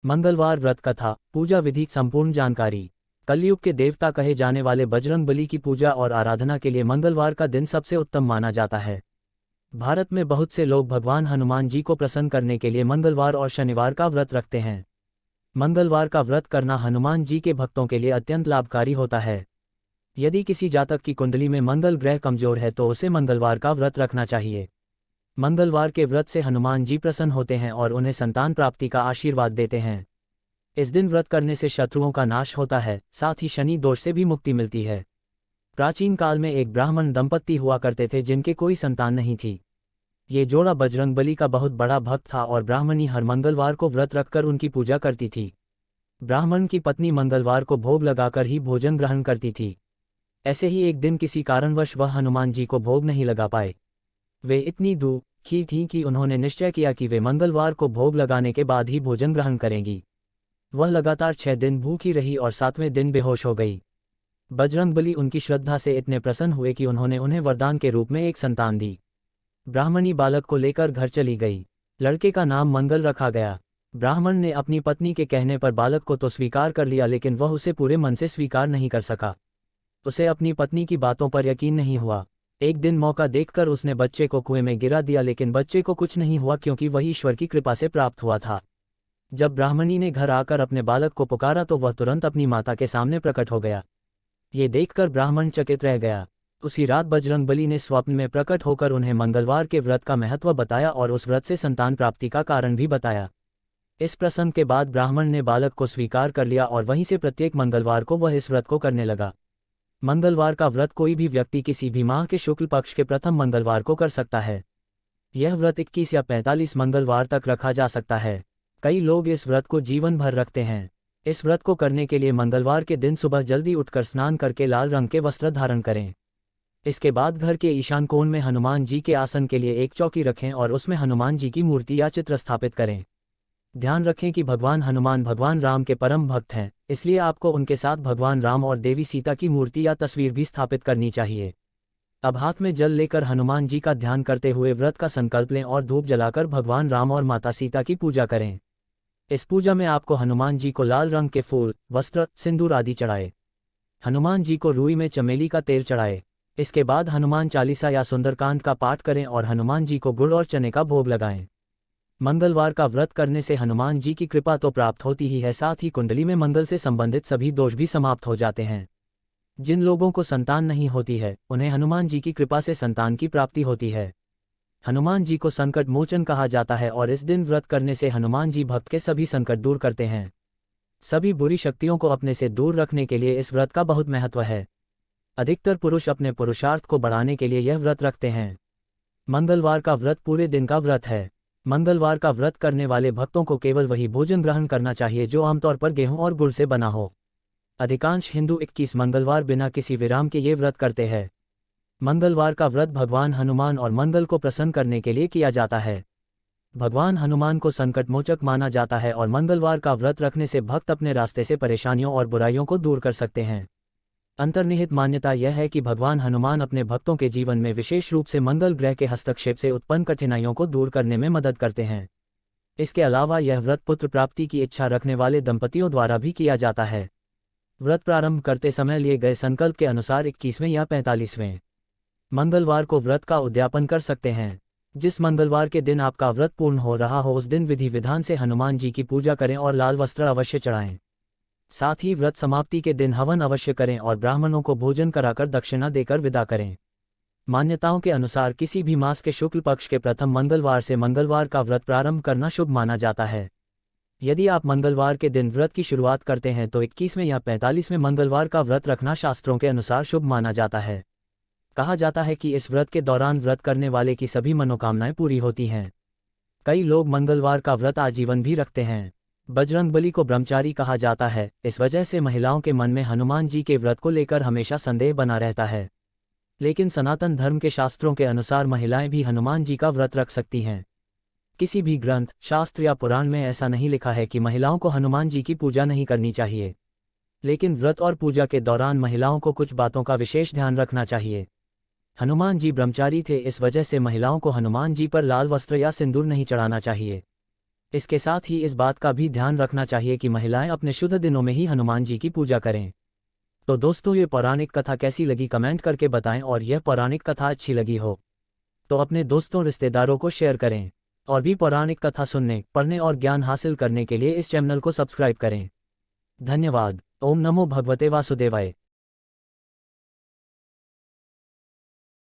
मंगलवार व्रत कथा, पूजा विधि संपूर्ण जानकारी। कलयुग के देवता कहे जाने वाले बजरंगबली की पूजा और आराधना के लिए मंगलवार का दिन सबसे उत्तम माना जाता है। भारत में बहुत से लोग भगवान हनुमान जी को प्रसन्न करने के लिए मंगलवार और शनिवार का व्रत रखते हैं। मंगलवार का व्रत करना हनुमान जी के भक्तों के लिए अत्यंत लाभकारी होता है। यदि किसी जातक की कुंडली में मंगल ग्रह कमजोर है तो उसे मंगलवार का व्रत रखना चाहिए। मंगलवार के व्रत से हनुमान जी प्रसन्न होते हैं और उन्हें संतान प्राप्ति का आशीर्वाद देते हैं। इस दिन व्रत करने से शत्रुओं का नाश होता है, साथ ही शनि दोष से भी मुक्ति मिलती है। प्राचीन काल में एक ब्राह्मण दंपत्ति हुआ करते थे जिनके कोई संतान नहीं थी। ये जोड़ा बजरंगबली का बहुत बड़ा भक्त था और ब्राह्मणी हर मंगलवार को व्रत रखकर उनकी पूजा करती थी। ब्राह्मण की पत्नी मंगलवार को भोग लगाकर ही भोजन ग्रहण करती थी। ऐसे ही एक दिन किसी कारणवश वह हनुमान जी को भोग नहीं लगा पाए। वे इतनी दुखी थीं कि उन्होंने निश्चय किया कि वे मंगलवार को भोग लगाने के बाद ही भोजन ग्रहण करेंगी। वह लगातार 6 दिन भूखी रही और 7वें दिन बेहोश हो गई। बजरंगबली उनकी श्रद्धा से इतने प्रसन्न हुए कि उन्होंने उन्हें वरदान के रूप में एक संतान दी। ब्राह्मणी बालक को लेकर घर चली गई। लड़के का नाम मंगल रखा गया। ब्राह्मण ने अपनी पत्नी के कहने पर बालक को तो स्वीकार कर लिया, लेकिन वह उसे पूरे मन से स्वीकार नहीं कर सका। उसे अपनी पत्नी की बातों पर यकीन नहीं हुआ। एक दिन मौका देखकर उसने बच्चे को कुएं में गिरा दिया, लेकिन बच्चे को कुछ नहीं हुआ क्योंकि वह ईश्वर की कृपा से प्राप्त हुआ था। जब ब्राह्मणी ने घर आकर अपने बालक को पुकारा तो वह तुरंत अपनी माता के सामने प्रकट हो गया। ये देखकर ब्राह्मण चकित रह गया। उसी रात बजरंगबली ने स्वप्न में प्रकट होकर उन्हें मंगलवार के व्रत का महत्व बताया और उस व्रत से संतान प्राप्ति का कारण भी बताया। इस प्रसंग के बाद ब्राह्मण ने बालक को स्वीकार कर लिया और वहीं से प्रत्येक मंगलवार को वह इस व्रत को करने लगा। मंगलवार का व्रत कोई भी व्यक्ति किसी भी माह के शुक्ल पक्ष के प्रथम मंगलवार को कर सकता है। यह व्रत 21 या 45 मंगलवार तक रखा जा सकता है। कई लोग इस व्रत को जीवन भर रखते हैं। इस व्रत को करने के लिए मंगलवार के दिन सुबह जल्दी उठकर स्नान करके लाल रंग के वस्त्र धारण करें। इसके बाद घर के ईशान कोण में हनुमान जी के आसन के लिए एक चौकी रखें और उसमें हनुमान जी की मूर्ति या चित्र स्थापित करें। ध्यान रखें कि भगवान हनुमान भगवान राम के परम भक्त हैं, इसलिए आपको उनके साथ भगवान राम और देवी सीता की मूर्ति या तस्वीर भी स्थापित करनी चाहिए। अब हाथ में जल लेकर हनुमान जी का ध्यान करते हुए व्रत का संकल्प लें और धूप जलाकर भगवान राम और माता सीता की पूजा करें। इस पूजा में आपको हनुमान जी को लाल रंग के फूल, वस्त्र, सिंदूर आदि चढ़ाए। हनुमान जी को रुई में चमेली का तेल चढ़ाए। इसके बाद हनुमान चालीसा या सुंदरकांड का पाठ करें और हनुमान जी को गुड़ और चने का भोग लगाएं। मंगलवार का व्रत करने से हनुमान जी की कृपा तो प्राप्त होती ही है, साथ ही कुंडली में मंगल से संबंधित सभी दोष भी समाप्त हो जाते हैं। जिन लोगों को संतान नहीं होती है उन्हें हनुमान जी की कृपा से संतान की प्राप्ति होती है। हनुमान जी को संकट मोचन कहा जाता है और इस दिन व्रत करने से हनुमान जी भक्त के सभी संकट दूर करते हैं। सभी बुरी शक्तियों को अपने से दूर रखने के लिए इस व्रत का बहुत महत्व है। अधिकतर पुरुष अपने पुरुषार्थ को बढ़ाने के लिए यह व्रत रखते हैं। मंगलवार का व्रत पूरे दिन का व्रत है। मंगलवार का व्रत करने वाले भक्तों को केवल वही भोजन ग्रहण करना चाहिए जो आमतौर पर गेहूं और गुड़ से बना हो। अधिकांश हिंदू 21 मंगलवार बिना किसी विराम के ये व्रत करते हैं। मंगलवार का व्रत भगवान हनुमान और मंगल को प्रसन्न करने के लिए किया जाता है। भगवान हनुमान को संकटमोचक माना जाता है और मंगलवार का व्रत रखने से भक्त अपने रास्ते से परेशानियों और बुराइयों को दूर कर सकते हैं। अंतर्निहित मान्यता यह है कि भगवान हनुमान अपने भक्तों के जीवन में विशेष रूप से मंगल ग्रह के हस्तक्षेप से उत्पन्न कठिनाइयों को दूर करने में मदद करते हैं। इसके अलावा यह व्रत पुत्र प्राप्ति की इच्छा रखने वाले दंपतियों द्वारा भी किया जाता है। व्रत प्रारंभ करते समय लिए गए संकल्प के अनुसार 21वें या 45वें मंगलवार को व्रत का उद्यापन कर सकते हैं। जिस मंगलवार के दिन आपका व्रत पूर्ण हो रहा हो उस दिन विधि विधान से हनुमान जी की पूजा करें और लाल वस्त्र अवश्य चढ़ाएं। साथ ही व्रत समाप्ति के दिन हवन अवश्य करें और ब्राह्मणों को भोजन कराकर दक्षिणा देकर विदा करें। मान्यताओं के अनुसार किसी भी मास के शुक्ल पक्ष के प्रथम मंगलवार से मंगलवार का व्रत प्रारंभ करना शुभ माना जाता है। यदि आप मंगलवार के दिन व्रत की शुरुआत करते हैं तो 21वें या 45वें मंगलवार का व्रत रखना शास्त्रों के अनुसार शुभ माना जाता है। कहा जाता है कि इस व्रत के दौरान व्रत करने वाले की सभी मनोकामनाएं पूरी होती हैं। कई लोग मंगलवार का व्रत आजीवन भी रखते हैं। बजरंगबली को ब्रह्मचारी कहा जाता है, इस वजह से महिलाओं के मन में हनुमान जी के व्रत को लेकर हमेशा संदेह बना रहता है। लेकिन सनातन धर्म के शास्त्रों के अनुसार महिलाएं भी हनुमान जी का व्रत रख सकती हैं। किसी भी ग्रंथ, शास्त्र या पुराण में ऐसा नहीं लिखा है कि महिलाओं को हनुमान जी की पूजा नहीं करनी चाहिए। लेकिन व्रत और पूजा के दौरान महिलाओं को कुछ बातों का विशेष ध्यान रखना चाहिए। हनुमान जी ब्रह्मचारी थे, इस वजह से महिलाओं को हनुमान जी पर लाल वस्त्र या सिंदूर नहीं चढ़ाना चाहिए। इसके साथ ही इस बात का भी ध्यान रखना चाहिए कि महिलाएं अपने शुद्ध दिनों में ही हनुमान जी की पूजा करें। तो दोस्तों, ये पौराणिक कथा कैसी लगी कमेंट करके बताएं, और यह पौराणिक कथा अच्छी लगी हो तो अपने दोस्तों रिश्तेदारों को शेयर करें। और भी पौराणिक कथा सुनने, पढ़ने और ज्ञान हासिल करने के लिए इस चैनल को सब्सक्राइब करें। धन्यवाद। ओम नमो भगवते वासुदेवाय।